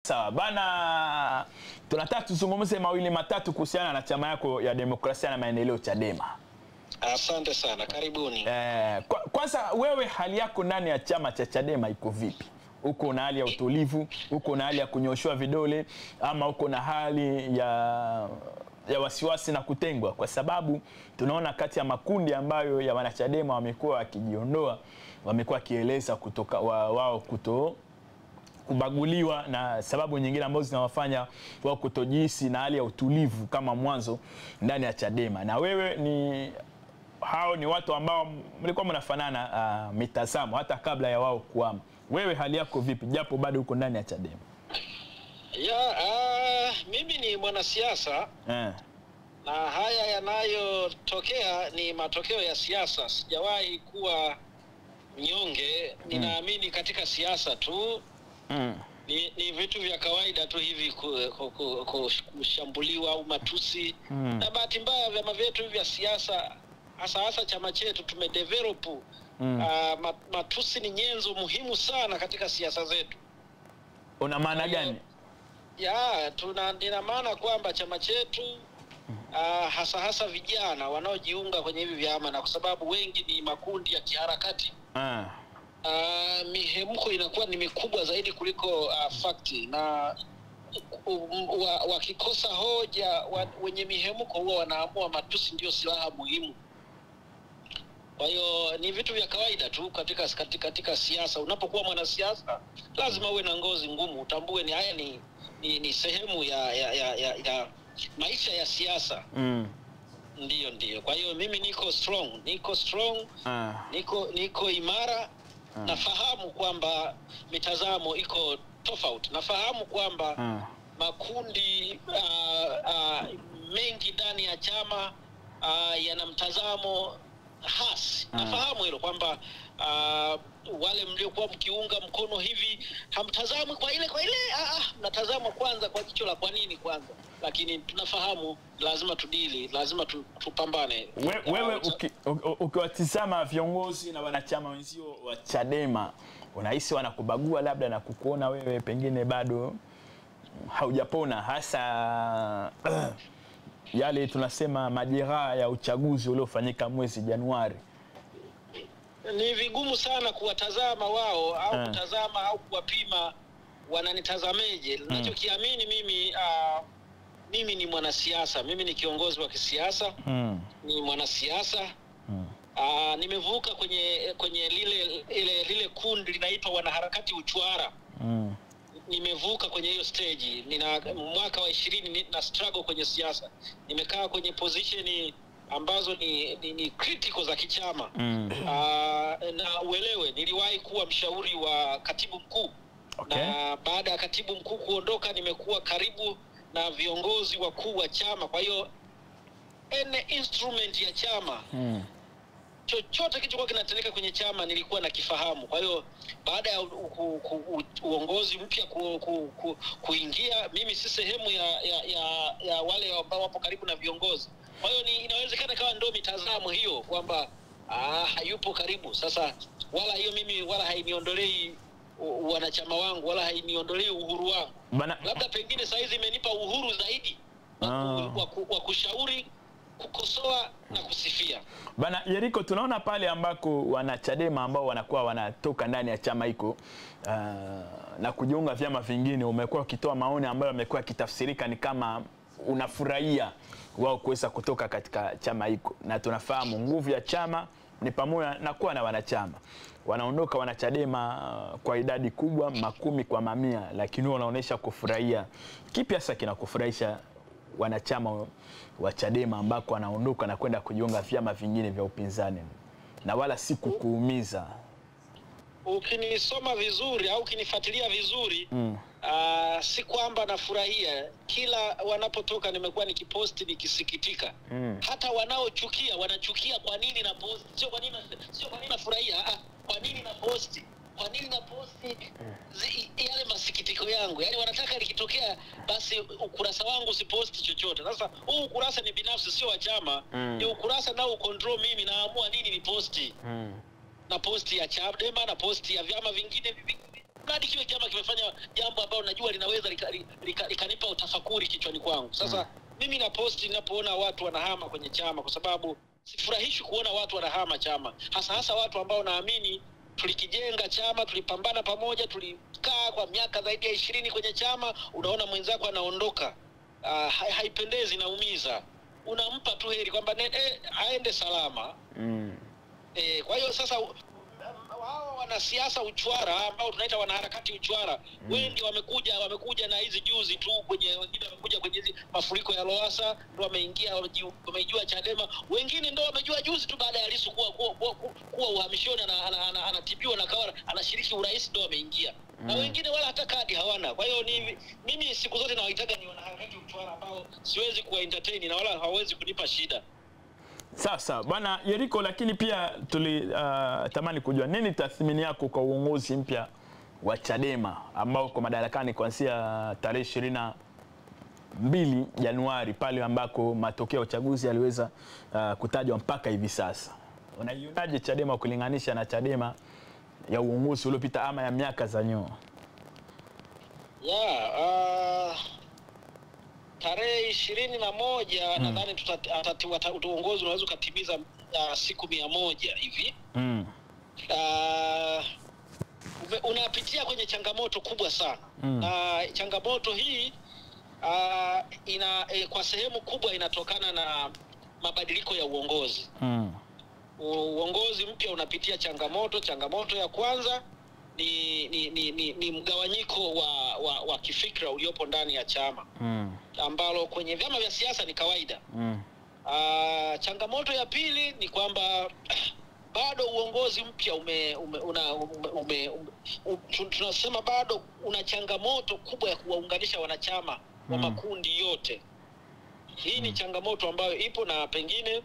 Sawa bana, tunataka tuzungumze mawili matatu kuhusiana na chama yako ya Demokrasia na Maendeleo Chadema. Asante sana, karibuni. Kwanza wewe hali yako ndani ya chama cha Chadema iko vipi? Uko na hali ya utulivu, uko na hali ya kunyoshwa vidole, ama uko na hali ya wasiwasi na kutengwa? Kwa sababu tunaona kati ya makundi ambayo ya wanachadema wamekuwa wakijiondoa, wamekuwa kieleza kutoka wao kubaguliwa na sababu nyingine ambazo zinawafanya wao kutojihisi na hali ya utulivu kama mwanzo ndani ya Chadema. Na wewe hao ni watu ambao mlikuwa mnafanana mitazamo hata kabla ya wao kuama. Wewe hali yako vipi japo bado uko ndani ya Chadema? Mimi ni mwanasiasa. Na haya yanayotokea ni matokeo ya siasa. Sijawahi kuwa mnyonge. Ninaamini katika siasa tu. Ni vitu vya kawaida tu hivi kushambuliwa au matusi. Na bahati mbaya vyama vyetu vya siasa, hasa chama chetu, tumedevelop matusi ni nyenzo muhimu sana katika siasa zetu. Una maana gani? Nina maana kwamba chama chetu hasa vijana wanaojiunga kwenye hivi vyama, na kwa sababu wengi ni makundi ya kiharakati, mihemko inakuwa ni mikubwa zaidi kuliko fakti, na wakikosa hoja wenye mihemko huwa wanaamua matusi ndio silaha muhimu. Kwa hiyo ni vitu vya kawaida tu katika siasa. Unapokuwa mwanasiasa lazima uwe na ngozi ngumu, utambue ni haya ni sehemu ya maisha ya siasa. Ndio. Kwa hiyo mimi niko strong, niko imara. Nafahamu kwamba mitazamo iko tofauti. Nafahamu kwamba makundi mengi ndani ya chama yana mtazamo hasi. Nafahamu hilo kwamba wale mliokuwa mkiunga mkono hivi hamtazami kwa ile mnatazama kwanza kwa jicho la kwa nini kwanza. Lakini tunafahamu lazima tudili, lazima tupambane. Wewe ukiwatizama viongozi na wanachama wenzio wa Chadema, unahisi wanakubagua labda na kukuona wewe pengine bado haujapona, hasa yale tunasema majeraha ya uchaguzi uliofanyika mwezi Januari? Ni vigumu sana kuwatazama wao au kutazama au kuwapima wananitazameje. Ninachokiamini mimi ni mwanasiasa, mimi ni kiongozi wa kisiasa, ni mwanasiasa. Nimevuka kwenye lile kundi linaitwa wanaharakati uchwara. Nimevuka kwenye hiyo stage. Nina mwaka wa 20 na struggle kwenye siasa. Nimekaa kwenye position ambazo ni critical za kichama. Na uelewe niliwahi kuwa mshauri wa katibu mkuu. Na baada ya katibu mkuu kuondoka nimekuwa karibu na viongozi wakuu wa chama. Kwa hiyo any instrument ya chama, chochote kilichokuwa kinatendeka kwenye chama nilikuwa nakifahamu. Kwa hiyo baada ya uongozi mpya kuingia, mimi si sehemu ya wale ambao wapo karibu na viongozi. Kwa hiyo inawezekana kawa ndio mitazamo hiyo kwamba hayupo karibu. Sasa wala hainiondolei wanachama wangu, wala hainiondolei uhuru wangu. Labda pengine saizi imenipa uhuru zaidi wa kushauri, kukosoa na kusifia. Bana Yeriko, tunaona pale ambako wanachadema ambao wanakuwa wanatoka ndani ya chama hiko na kujiunga vyama vingine, umekuwa ukitoa maoni ambayo yamekuwa kitafsirika ni kama unafurahia wao kuweza kutoka katika chama hiko. Na tunafahamu nguvu ya chama ni pamoja na kuwa na wanachama. Wanaondoka wanachadema kwa idadi kubwa, makumi kwa mamia, lakini wanaonesha kufurahia. Kipi hasa kinakufurahisha wanachama wa Chadema ambako wanaondoka na kwenda kujiunga vyama vingine vya upinzani, na wala si kukuumiza? Ukinisoma vizuri au ukinifuatilia vizuri, si kwamba nafurahia. Kila wanapotoka nimekuwa nikiposti nikisikitika. Hata wanaochukia wanachukia kwa nini na post, sio kwa nini nafurahia. Kwa nini na posti? Kwa nini na posti yale masikitiko yangu? Yaani wanataka likitokea basi ukurasa wangu usiposti chochote. Sasa huu ukurasa ni binafsi, sio wa chama. Ni ukurasa nao control mimi, naamua nini ni posti. Na posti ya Chadema na posti ya vyama vingine hadi kiwe chama kimefanya jambo ambalo najua linaweza likanipa utafakuri kichwani kwangu. Sasa mimi na posti ninapoona watu wanahama kwenye chama, kwa sababu sifurahishi kuona watu wanahama chama, hasa watu ambao naamini tulikijenga chama, tulipambana pamoja, tulikaa kwa miaka zaidi ya 20 kwenye chama. Unaona mwenzako anaondoka, haipendezi, naumiza. Unampa tu heri kwamba aende salama. Kwa hiyo sasa wao wanasiasa uchwara ambao tunaita wanaharakati uchwara, wengi wamekuja na hizi juzi tu, wengine wamekuja kwenye hizi mafuriko ya Lowassa ndio wamejua Chadema, wengine ndio wamejua juzi tu baada ya Lissu kuwa uhamishoni anatibiwa na kawa anashiriki urais ndio wameingia. Na wengine wala hata kadi hawana. Kwa hiyo mimi siku zote nawaitaga ni wanaharakati uchwara ambao siwezi kuwa entertain na wala hawezi kunipa shida. Sasa bwana Yeriko, lakini pia tamani kujua nini tathmini yako kwa uongozi mpya wa Chadema ambao uko madarakani kuanzia tarehe 22 Januari pale ambako matokeo ya uchaguzi yaliweza kutajwa mpaka hivi sasa. Unaionaje Chadema kulinganisha na Chadema ya uongozi uliopita ama ya miaka za nyuma? Tarehe 21 nadhani uongozi unaweza kutimiza siku 100 hivi. Unapitia kwenye changamoto kubwa sana. Na changamoto hii kwa sehemu kubwa inatokana na mabadiliko ya uongozi. Uongozi mpya unapitia changamoto. Changamoto ya kwanza ni mgawanyiko wa kifikra uliopo ndani ya chama, ambalo kwenye vyama vya siasa ni kawaida. Changamoto ya pili ni kwamba bado uongozi mpya tunasema bado una changamoto kubwa ya kuwaunganisha wanachama wa makundi yote. Hii ni changamoto ambayo ipo na pengine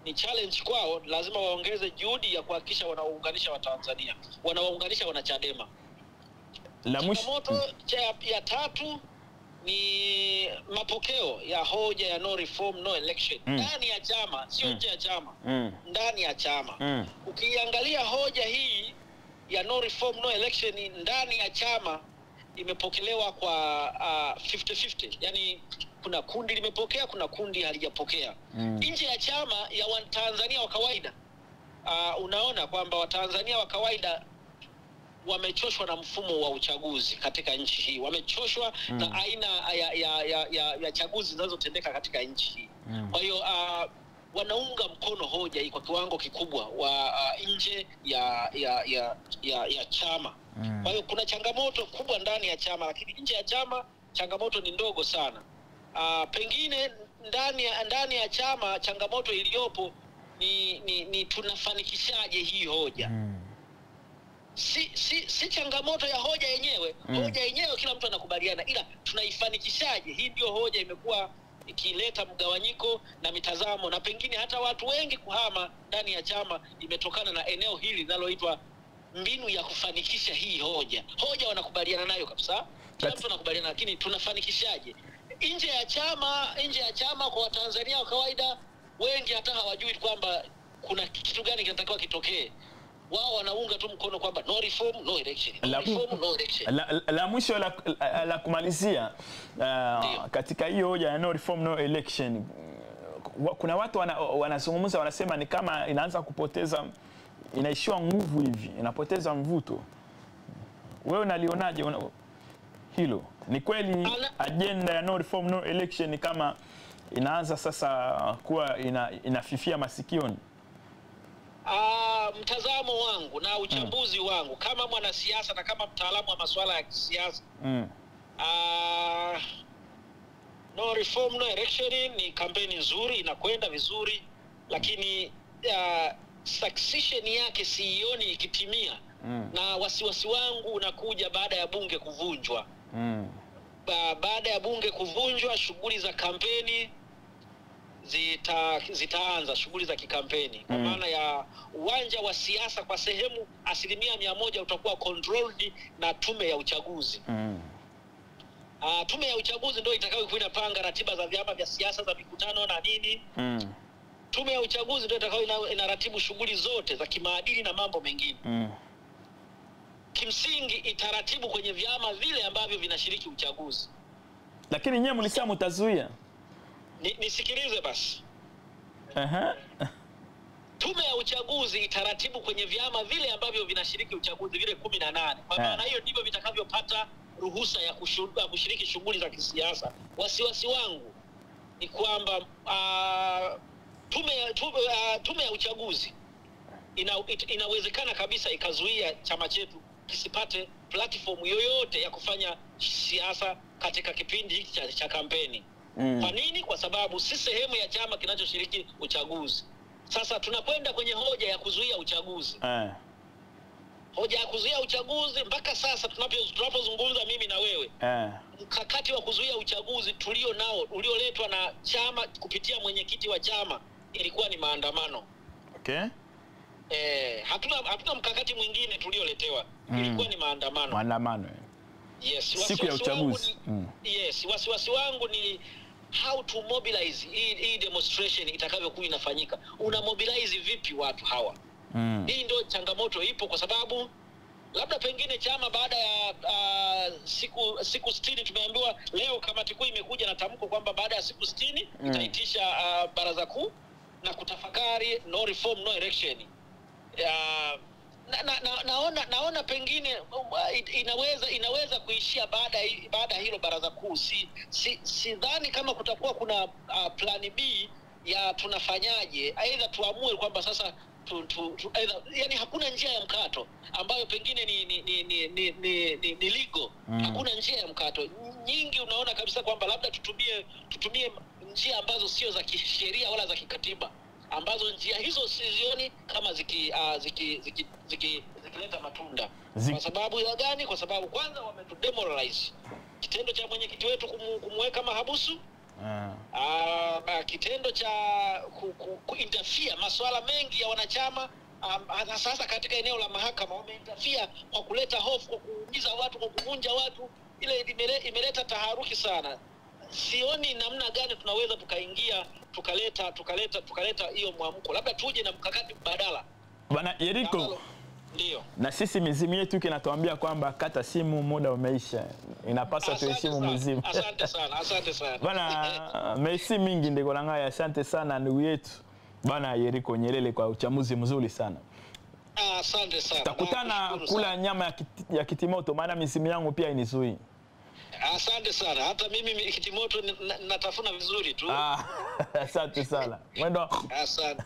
ni challenge kwao, lazima waongeze juhudi ya kuhakikisha wanawaunganisha Watanzania, wanawaunganisha wanachadema. Changamoto ya tatu ni mapokeo ya hoja ya no reform no election ndani ya chama, sio nje ya chama, ndani ya chama. Ukiangalia hoja hii ya no reform no election ndani ya chama imepokelewa kwa 50-50, yani kuna kundi limepokea, kuna kundi halijapokea. Nje ya chama ya Watanzania wa kawaida, unaona kwamba Watanzania wa kawaida wamechoshwa na mfumo wa uchaguzi katika nchi hii, wamechoshwa na aina ya chaguzi zinazotendeka katika nchi hii. Kwa hiyo wanaunga mkono hoja hii kwa kiwango kikubwa nje ya chama. Kwa hiyo kuna changamoto kubwa ndani ya chama, lakini nje ya chama changamoto ni ndogo sana. Pengine ndani ya chama changamoto iliyopo ni tunafanikishaje hii hoja. Si changamoto ya hoja yenyewe. Hoja yenyewe kila mtu anakubaliana, ila tunaifanikishaje. Hii ndio hoja imekuwa ikileta mgawanyiko na mitazamo, na pengine hata watu wengi kuhama ndani ya chama imetokana na eneo hili linaloitwa mbinu ya kufanikisha hii hoja. Hoja wanakubaliana nayo kabisa, kila mtu anakubaliana, lakini tunafanikishaje. Nje ya chama kwa Watanzania wa kawaida wengi hata hawajui kwamba kuna kitu gani kinatakiwa kitokee. Wao wanaunga tu mkono kwamba no reform no election, no reform no election. La mwisho la kumalizia katika hiyo hoja ya no reform no election, kuna watu wanazungumza, wanasema ni kama inaanza kupoteza, inaishiwa nguvu hivi, inapoteza mvuto. Wewe unalionaje hilo? Ni kweli agenda ya no reform no election ni kama inaanza sasa kuwa inafifia masikioni? Mtazamo wangu na uchambuzi wangu kama mwanasiasa na kama mtaalamu wa masuala ya kisiasa, no reform no election ni kampeni nzuri, inakwenda vizuri, lakini succession yake sioni ikitimia. Na wasiwasi wangu unakuja baada ya bunge kuvunjwa. Baada ya bunge kuvunjwa, shughuli za kampeni zitaanza, shughuli za kikampeni, kwa maana ya uwanja wa siasa kwa sehemu 100% utakuwa controlled na tume ya uchaguzi. Tume ya uchaguzi ndio itakayokuwa inapanga ratiba za vyama vya siasa za mikutano na nini. Tume ya uchaguzi ndio itakayo inaratibu shughuli zote za kimaadili na mambo mengine. kimsingi itaratibu kwenye vyama vile ambavyo vinashiriki uchaguzi. Lakini nyewe mlisema mtazuia. Nisikilize basi. Tume ya uchaguzi itaratibu kwenye vyama vile ambavyo vinashiriki uchaguzi vile 18. Kwa maana hiyo ndivyo vitakavyopata ruhusa ya kushiriki shughuli za kisiasa. Wasiwasi wangu ni kwamba tume ya uchaguzi inawezekana kabisa ikazuia chama chetu kisipate platform yoyote ya kufanya siasa katika kipindi hiki cha kampeni. Kwa nini? Kwa sababu si sehemu ya chama kinachoshiriki uchaguzi. Sasa tunakwenda kwenye hoja ya kuzuia uchaguzi. Hoja ya kuzuia uchaguzi mpaka sasa tunapozungumza mimi na wewe. Mkakati wa kuzuia uchaguzi tulio nao ulioletwa na chama kupitia mwenyekiti wa chama ilikuwa ni maandamano. Okay. Hatuna mkakati mwingine tulioletewa. Ilikuwa ni maandamano. Maandamano. Yes, siku ya uchaguzi. Yes, wasiwasi wangu ni how to mobilize hii demonstration itakavyokuwa inafanyika. Una mobilize vipi watu hawa? Hii ndio changamoto ipo, kwa sababu labda pengine chama baada ya siku 60 tumeambiwa leo kamati kuu imekuja na tamko kwamba baada ya siku 60 itaitisha baraza kuu na kutafakari no reform no election. Naona pengine inaweza kuishia baada hilo baraza kuu. Sidhani kama kutakuwa kuna plan B ya tunafanyaje, aidha tuamue kwamba sasa yani hakuna njia ya mkato ambayo pengine ni legal. Hakuna njia ya mkato nyingi. Unaona kabisa kwamba labda tutumie njia ambazo sio za kisheria wala za kikatiba, ambazo njia hizo sizioni kama zikileta matunda. Kwa sababu ya gani? Kwa sababu kwanza wametudemoralize. Kitendo cha mwenyekiti wetu kumweka mahabusu, kitendo cha kuinterfere masuala mengi ya wanachama, sasa katika eneo la mahakama wameinterfere kwa kuleta hofu, kwa kuumiza watu, kwa kuvunja watu. Ile imeleta taharuki sana. Sioni namna gani tunaweza tukaingia tukaleta hiyo mwamko. Labda tuje na mkakati badala. Bwana Yeriko, ndio. Na sisi mizimu yetu kinatuambia kwamba kata simu, muda umeisha. Inapaswa tuheshimu mizimu. Asante sana, asante sana. Bwana merci mingi ndiko nangaya, asante sana ndugu yetu Bwana Yeriko Nyerere kwa uchamuzi mzuri sana. Asante sana. Tutakutana kula nyama ya kitimoto, maana mizimu yangu pia inizui. Asante sana. Hata mimi kitimoto natafuna vizuri tu. Asante sana. Mwendo. Asante.